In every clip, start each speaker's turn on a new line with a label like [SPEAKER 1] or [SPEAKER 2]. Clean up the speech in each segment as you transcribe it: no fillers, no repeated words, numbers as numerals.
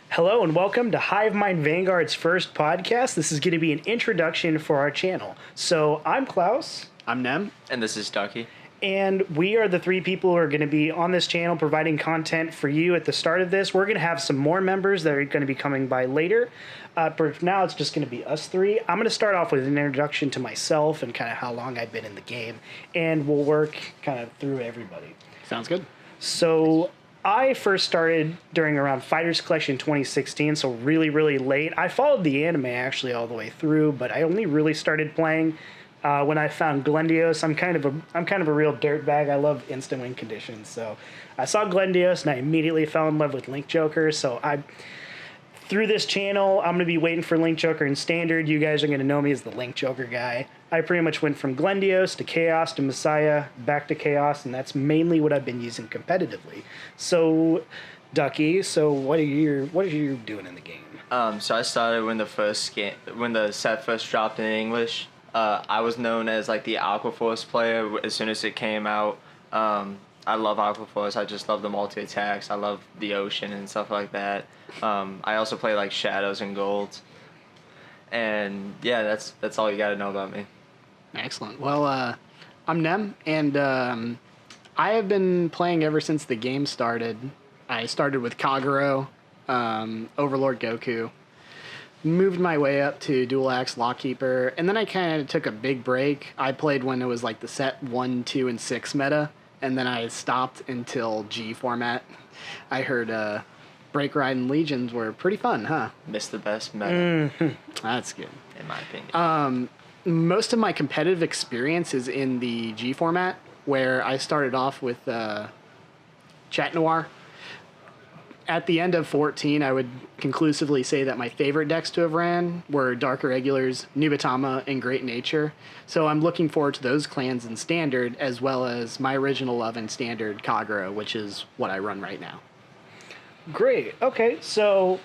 [SPEAKER 1] Hello and welcome to Hivemind Vanguard's first podcast. This is going to be an introduction for our channel. So I'm Klaus.
[SPEAKER 2] I'm Nem.
[SPEAKER 3] And this is Ducky.
[SPEAKER 1] And we are the three people who are going to be on this channel providing content for you at the start of this. We're going to have some more members that are going to be coming by later. But for now, it's just going to be us three. I'm going to start off with an introduction to myself and kind of how long I've been in the game. And we'll work kind of through everybody.
[SPEAKER 2] Sounds good.
[SPEAKER 1] So I first started during around Fighters Collection 2016, so really, really late. I followed the anime actually all the way through, but I only really started playing when I found Glendios. I'm kind of a real dirtbag. I love instant win conditions, so I saw Glendios and I immediately fell in love with Link Joker. So through this channel, I'm going to be waiting for Link Joker in Standard. You guys are going to know me as the Link Joker guy. I pretty much went from Glendios to Chaos to Messiah, back to Chaos, and that's mainly what I've been using competitively. So, Ducky, what are you doing in the game?
[SPEAKER 3] So I started when the set first dropped in English. I was known as like the Aquaforce player as soon as it came out. I love Aquaforce. I just love the multi-attacks. I love the ocean and stuff like that. I also play like Shadows and Golds. And yeah, that's all you got to know about me.
[SPEAKER 2] Excellent. Well, I'm Nem, and I have been playing ever since the game started. I started with Kagero, Overlord Goku, moved my way up to Dual Axe Lockkeeper, and then I kind of took a big break. I played when it was like the set 1, 2, and 6 meta, and then I stopped until G format. I heard Break Ride and Legions were pretty fun, huh?
[SPEAKER 3] Missed the best meta.
[SPEAKER 2] Mm-hmm. That's good.
[SPEAKER 3] In my opinion.
[SPEAKER 2] Most of my competitive experience is in the G format, where I started off with Chat Noir. At the end of 14, I would conclusively say that my favorite decks to have ran were Dark Irregulars, Nubatama, and Great Nature. So I'm looking forward to those clans in Standard, as well as my original love in Standard, Kagero, which is what I run right now.
[SPEAKER 1] Great. Okay, so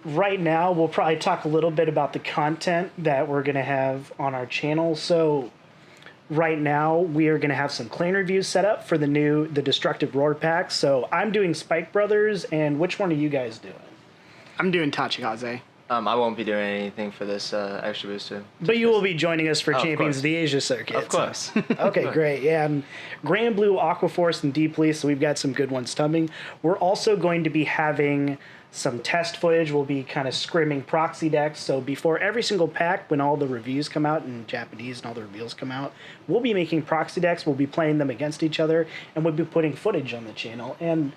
[SPEAKER 1] right now we'll probably talk a little bit about the content that we're going to have on our channel. So right now we are going to have some clan reviews set up for the Destructive Roar pack. So I'm doing Spike Brothers, and which one are you guys doing?
[SPEAKER 2] I'm doing Tachikaze.
[SPEAKER 3] I won't be doing anything for this extra booster.
[SPEAKER 1] But you will be joining us for Champions of the Asia circuit.
[SPEAKER 3] Of course.
[SPEAKER 1] Okay, great. Yeah, and Grand Blue, Aquaforce, and Deep Police, so we've got some good ones coming. We're also going to be having some test footage. We'll be kind of scrimming proxy decks. So before every single pack, when all the reviews come out in Japanese and all the reveals come out, we'll be making proxy decks. We'll be playing them against each other, and we'll be putting footage on the channel. And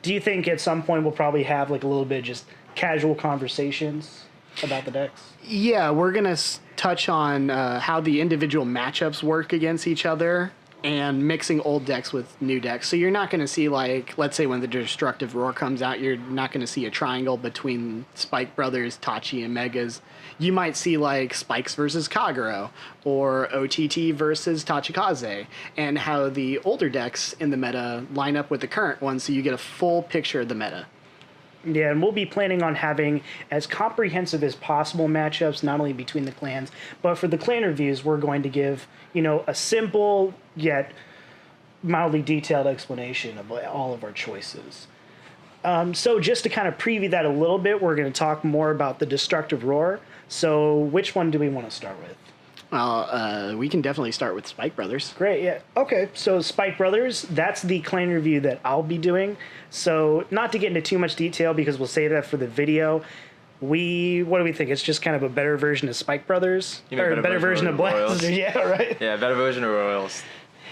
[SPEAKER 1] do you think at some point we'll probably have like a little bit of just casual conversations about the decks?
[SPEAKER 2] Yeah, we're going to touch on how the individual matchups work against each other and mixing old decks with new decks. So you're not going to see, like, let's say when the Destructive Roar comes out, you're not going to see a triangle between Spike Brothers, Tachi, and Megas. You might see, like, Spikes versus Kagero or OTT versus Tachikaze, and how the older decks in the meta line up with the current ones, so you get a full picture of the meta.
[SPEAKER 1] Yeah, and we'll be planning on having as comprehensive as possible matchups, not only between the clans, but for the clan reviews, we're going to give, a simple yet mildly detailed explanation of all of our choices. So just to kind of preview that a little bit, we're going to talk more about the Destructive Roar. So which one do we want to start with?
[SPEAKER 2] Well, we can definitely start with Spike Brothers.
[SPEAKER 1] Great, yeah. Okay, so Spike Brothers, that's the clan review that I'll be doing. So not to get into too much detail because we'll save that for the video. What do we think? It's just kind of a better version of Spike Brothers?
[SPEAKER 3] You mean
[SPEAKER 1] or a better version of Blast? Yeah, right.
[SPEAKER 3] Yeah, better version of Royals.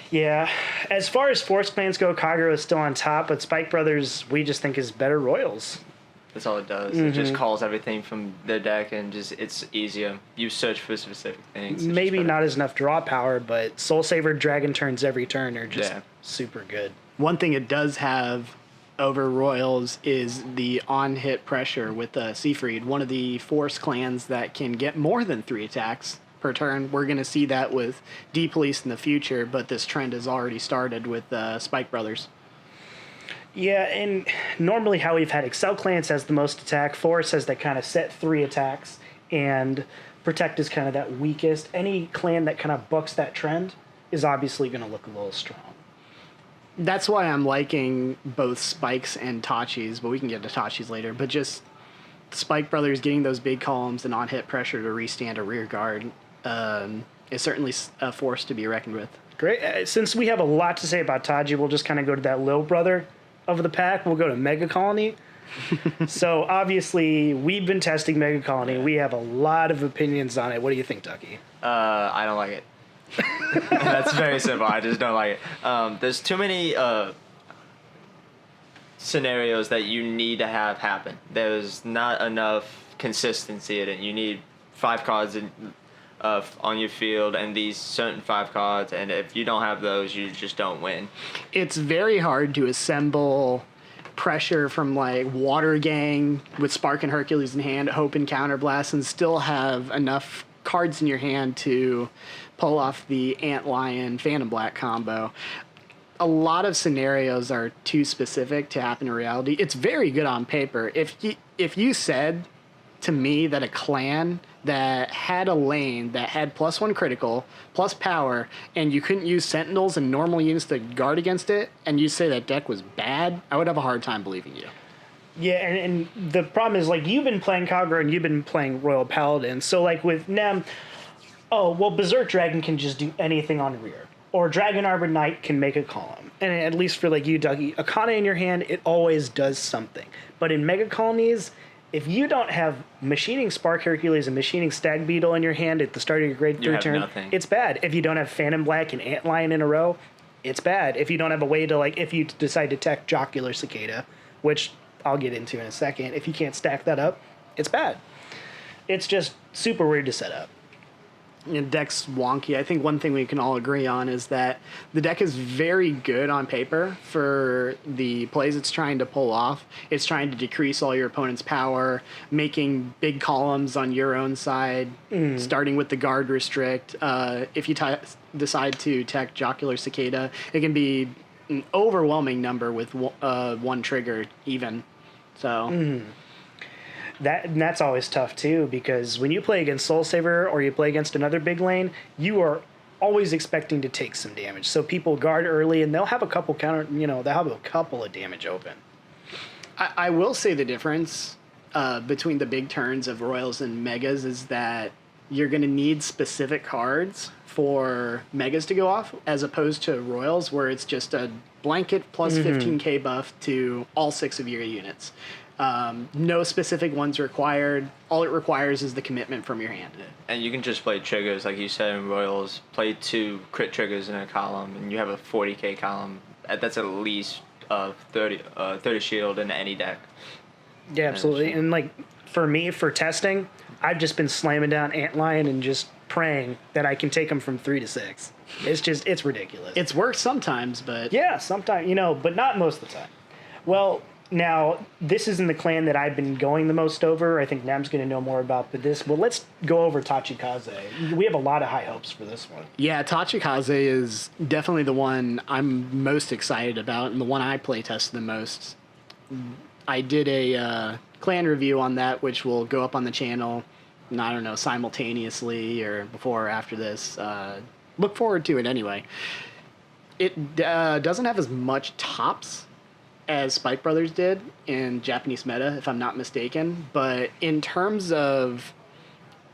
[SPEAKER 1] Yeah. As far as Force clans go, Kagero is still on top, but Spike Brothers, we just think is better Royals.
[SPEAKER 3] That's all it does. Mm-hmm. It just calls everything from their deck and it's easier. You search for specific things.
[SPEAKER 1] Maybe not as enough draw power, but Soul Saver Dragon turns every turn are just super good.
[SPEAKER 2] One thing it does have over Royals is the on-hit pressure with Seafried, one of the Force clans that can get more than 3 attacks per turn. We're going to see that with D-Police in the future, but this trend has already started with Spike Brothers.
[SPEAKER 1] Yeah, and normally how we've had Excel clans has the most attack, Force has that kind of set 3 attacks, and Protect is kind of that weakest. Any clan that kind of bucks that trend is obviously going to look a little strong.
[SPEAKER 2] That's why I'm liking both Spikes and Tachi's, but we can get to Tachi's later. But just Spike Brothers getting those big columns and on-hit pressure to restand a rear guard is certainly a force to be reckoned with.
[SPEAKER 1] Great. Since we have a lot to say about Taji, we'll just kind of go to that little brother of the pack. We'll go to Mega Colony. So obviously, we've been testing Mega Colony. We have a lot of opinions on it. What do you think, Ducky?
[SPEAKER 3] I don't like it. That's very simple. I just don't like it. There's too many scenarios that you need to have happen. There's not enough consistency in it. You need 5 cards on your field and these certain 5 cards, and if you don't have those, you just don't win.
[SPEAKER 2] It's very hard to assemble pressure from like Water Gang with Spark and Hercules in hand, Hope and Counterblast, and still have enough cards in your hand to pull off the Antlion Phantom Black combo. A lot of scenarios are too specific to happen in reality. It's very good on paper. If you said to me that a clan that had a lane that had +1 critical, plus power, and you couldn't use Sentinels and normal units to guard against it, and you say that deck was bad, I would have a hard time believing you.
[SPEAKER 1] Yeah, and the problem is, like, you've been playing Kagura and you've been playing Royal Paladin. So, like, with Nem, Berserk Dragon can just do anything on rear. Or Dragon Arbor Knight can make a column. And at least for, like, you, Dougie, Akane in your hand, it always does something. But in Mega Colonies, if you don't have Machining Spark Hercules and Machining Stag Beetle in your hand at the start of your grade 3 turn,
[SPEAKER 3] nothing.
[SPEAKER 1] It's bad. If you don't have Phantom Black and Antlion in a row, it's bad. If you don't have a way to, like, if you decide to tech Jocular Cicada, which I'll get into in a second, if you can't stack that up, it's bad. It's just super weird to set up.
[SPEAKER 2] The deck's wonky. I think one thing we can all agree on is that the deck is very good on paper for the plays it's trying to pull off. It's trying to decrease all your opponent's power, making big columns on your own side, starting with the guard restrict. If you decide to tech Jocular Cicada, it can be an overwhelming number with one trigger even. So...
[SPEAKER 1] That's always tough too, because when you play against Soul Saver or you play against another big lane, you are always expecting to take some damage. So people guard early and they'll have a couple they'll have a couple of damage open.
[SPEAKER 2] I will say the difference between the big turns of Royals and Megas is that you're going to need specific cards for Megas to go off, as opposed to Royals, where it's just a blanket plus 15k buff to all 6 of your units. No specific ones required. All it requires is the commitment from your hand.
[SPEAKER 3] And you can just play triggers, like you said in Royals. Play 2 crit triggers in a column, and you have a 40k column. That's at least 30 shield in any deck.
[SPEAKER 1] Yeah, absolutely. And like for me, for testing, I've just been slamming down Antlion and just praying that I can take them from 3 to 6. It's ridiculous.
[SPEAKER 2] It's worked sometimes, but...
[SPEAKER 1] Yeah, sometimes, but not most of the time. Well... Now, this isn't the clan that I've been going the most over. I think Nam's going to know more about this. But let's go over Tachikaze. We have a lot of high hopes for this one.
[SPEAKER 2] Yeah, Tachikaze is definitely the one I'm most excited about and the one I play tested the most. I did a clan review on that, which will go up on the channel, I don't know, simultaneously or before or after this. Look forward to it anyway. It doesn't have as much tops as Spike Brothers did in Japanese meta, if I'm not mistaken. But in terms of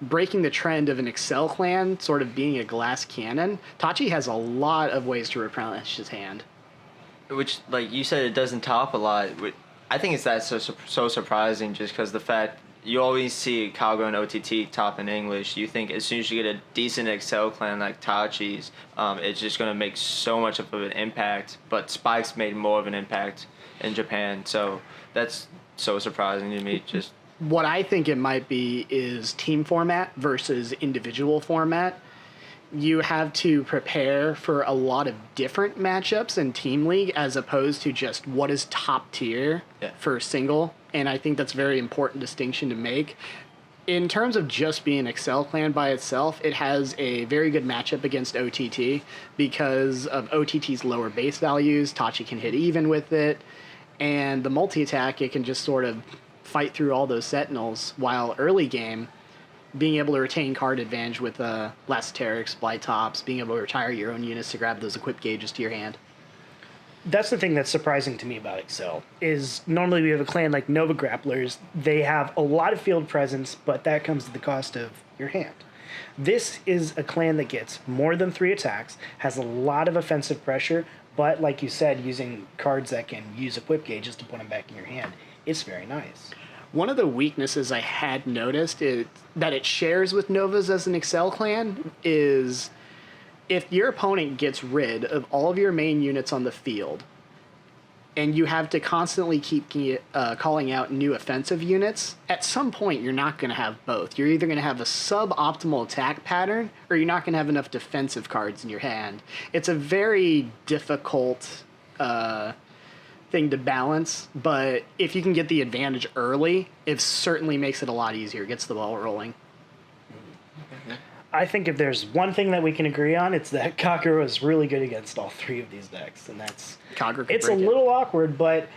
[SPEAKER 2] breaking the trend of an Excel clan sort of being a glass cannon, Tachi has a lot of ways to replenish his hand.
[SPEAKER 3] Which, like you said, it doesn't top a lot. I think that's so surprising just because the fact you always see Kagura and OTT top in English. You think as soon as you get a decent Excel clan like Tachi's, it's just going to make so much of an impact. But Spike's made more of an impact in Japan, so that's so surprising to me. Just
[SPEAKER 2] what I think it might be is team format versus individual format. You have to prepare for a lot of different matchups in Team League as opposed to just what is top tier for single, and I think that's a very important distinction to make. In terms of just being Excel clan by itself, it has a very good matchup against OTT because of OTT's lower base values. Tachi can hit even with it, and the multi-attack, it can just sort of fight through all those Sentinels, while early game, being able to retain card advantage with Laceterics, Blight Tops, being able to retire your own units to grab those equip gauges to your hand.
[SPEAKER 1] that's the thing that's surprising to me about Excel is normally we have a clan like Nova Grapplers. They have a lot of field presence, but that comes at the cost of your hand. This is a clan that gets more than 3 attacks, has a lot of offensive pressure, but like you said, using cards that can use equip gauges to put them back in your hand, it's very nice.
[SPEAKER 2] One of the weaknesses I had noticed is that it shares with Novas as an Excel clan is if your opponent gets rid of all of your main units on the field and you have to constantly keep calling out new offensive units, at some point you're not going to have both. You're either going to have a suboptimal attack pattern or you're not going to have enough defensive cards in your hand. It's a very difficult thing to balance, but if you can get the advantage early, it certainly makes it a lot easier, gets the ball rolling.
[SPEAKER 1] I think if there's one thing that we can agree on, it's that Kagero is really good against all 3 of these decks, and that's it's a little awkward, but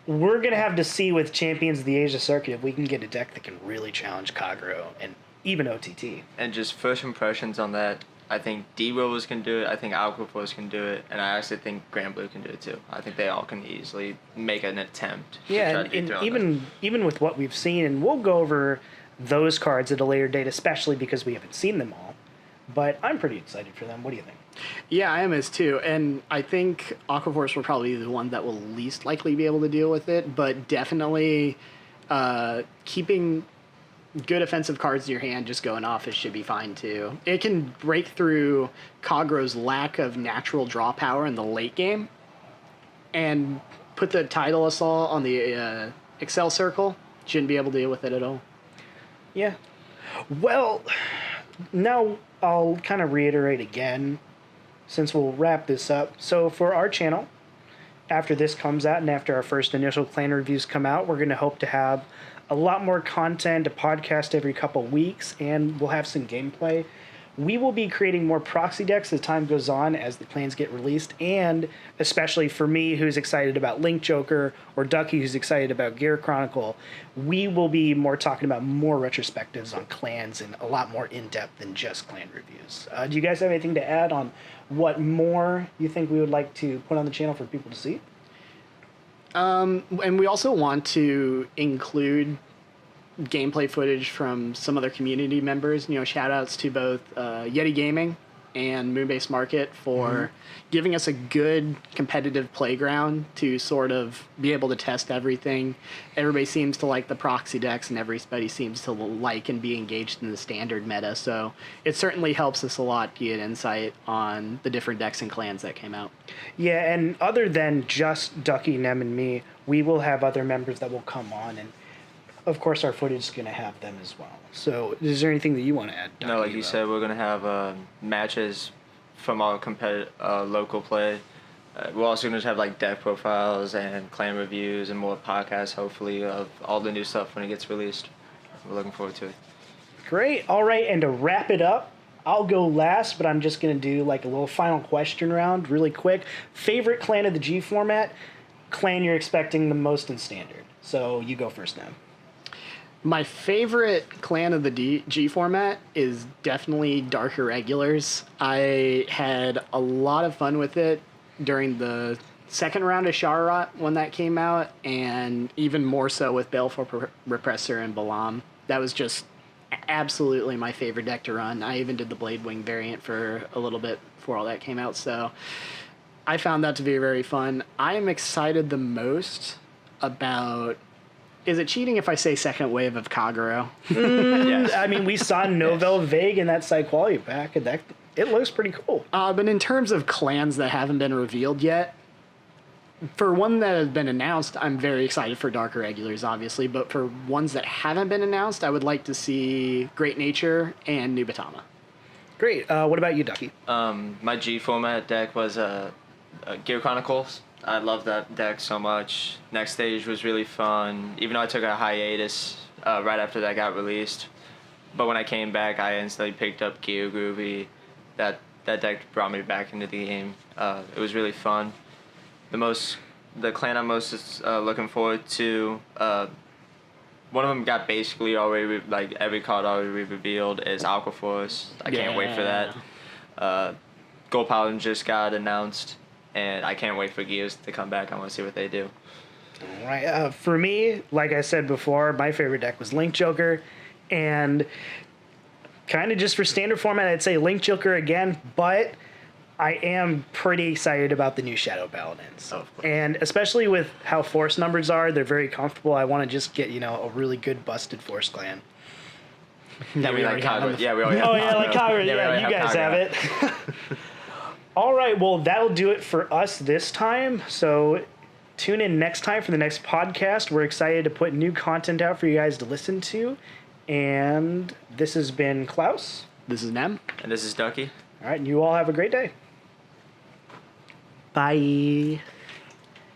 [SPEAKER 1] we're gonna have to see with Champions of the Asia Circuit if we can get a deck that can really challenge Kagero and even OTT.
[SPEAKER 3] And just first impressions on that, I think D-Rivers can do it, I think Aquaforce can do it, and I actually think Grand Blue can do it too. I think they all can easily make an attempt.
[SPEAKER 1] Yeah, and even with what we've seen, and we'll go over those cards at a later date, especially because we haven't seen them all. But I'm pretty excited for them. What do you think?
[SPEAKER 2] Yeah, I am as too. And I think Aquaforce will probably be the one that will least likely be able to deal with it, but definitely keeping good offensive cards in your hand just going off, it should be fine too. It can break through Kagero's lack of natural draw power in the late game and put the Tidal Assault on the Excel circle. Shouldn't be able to deal with it at all.
[SPEAKER 1] Yeah. Well, now I'll kind of reiterate again, since we'll wrap this up. So for our channel, after this comes out and after our first initial clan reviews come out, we're going to hope to have a lot more content, a podcast every couple weeks, and we'll have some gameplay. We will be creating more proxy decks as time goes on, as the clans get released, and especially for me, who's excited about Link Joker, or Ducky, who's excited about Gear Chronicle, we will be more talking about more retrospectives on clans and a lot more in-depth than just clan reviews. Do you guys have anything to add on what more you think we would like to put on the channel for people to see?
[SPEAKER 2] And we also want to include gameplay footage from some other community members. You know, shout outs to both Yeti Gaming and Moonbase Market for giving us a good competitive playground to sort of be able to test everything. Everybody seems to like the proxy decks and everybody seems to like and be engaged in the standard meta, so it certainly helps us a lot to get insight on the different decks and clans that came out.
[SPEAKER 1] Yeah, and other than just Ducky, Nem, and me, we will have other members that will come on, and of course, our footage is going to have them as well. So, is there anything that you want to add, Ducky?
[SPEAKER 3] No, like you said, we're going to have matches from our local play. We're also going to have like deck profiles and clan reviews and more podcasts, hopefully, of all the new stuff when it gets released. We're looking forward to it.
[SPEAKER 1] Great. All right, and to wrap it up, I'll go last, but I'm just going to do like a little final question round really quick. Favorite clan of the G format? Clan you're expecting the most in Standard. So, you go first now.
[SPEAKER 2] My favorite clan of the G format is definitely Dark Irregulars. I had a lot of fun with it during the second round of Sharat when that came out, and even more so with Baleful Repressor and Balam. That was just absolutely my favorite deck to run. I even did the Blade Wing variant for a little bit before all that came out, so I found that to be very fun. I am excited the most about... Is it cheating if I say second wave of Kagero?
[SPEAKER 1] Yes. I mean, we saw Novel Vague in that Psyqualia pack, and that it looks pretty cool.
[SPEAKER 2] But in terms of clans that haven't been revealed yet, for one that has been announced, I'm very excited for Dark Irregulars, obviously. But for ones that haven't been announced, I would like to see Great Nature and Nubatama.
[SPEAKER 1] Great. What about you, Ducky?
[SPEAKER 3] My G format deck was Gear Chronicles. I love that deck so much. Next Stage was really fun, even though I took a hiatus right after that got released. But when I came back, I instantly picked up Gear Groovy. That deck brought me back into the game. It was really fun. The clan I'm most looking forward to, one of them got basically already, like every card already revealed, is Aquaforce. I can't wait for that. Gold Paladin just got announced. and I can't wait for Gears to come back. I want to see what they do.
[SPEAKER 1] Right. For me, like I said before, my favorite deck was Link Joker, and kind of just for standard format, I'd say Link Joker again, but I am pretty excited about the new Shadow Paladins.
[SPEAKER 3] Oh, of course.
[SPEAKER 1] And especially with how force numbers are, they're very comfortable. I want to just get, a really good busted force clan.
[SPEAKER 2] That we already have on the-
[SPEAKER 3] Yeah, we already have.
[SPEAKER 1] Oh, yeah, like Kagura.
[SPEAKER 3] we
[SPEAKER 1] Yeah,
[SPEAKER 3] already
[SPEAKER 1] you guys have
[SPEAKER 3] Kagura.
[SPEAKER 1] it. All right, well, that'll do it for us this time. So tune in next time for the next podcast. We're excited to put new content out for you guys to listen to. And this has been Klaus.
[SPEAKER 2] This is Nem.
[SPEAKER 3] And this is Ducky.
[SPEAKER 1] All right, and you all have a great day. Bye.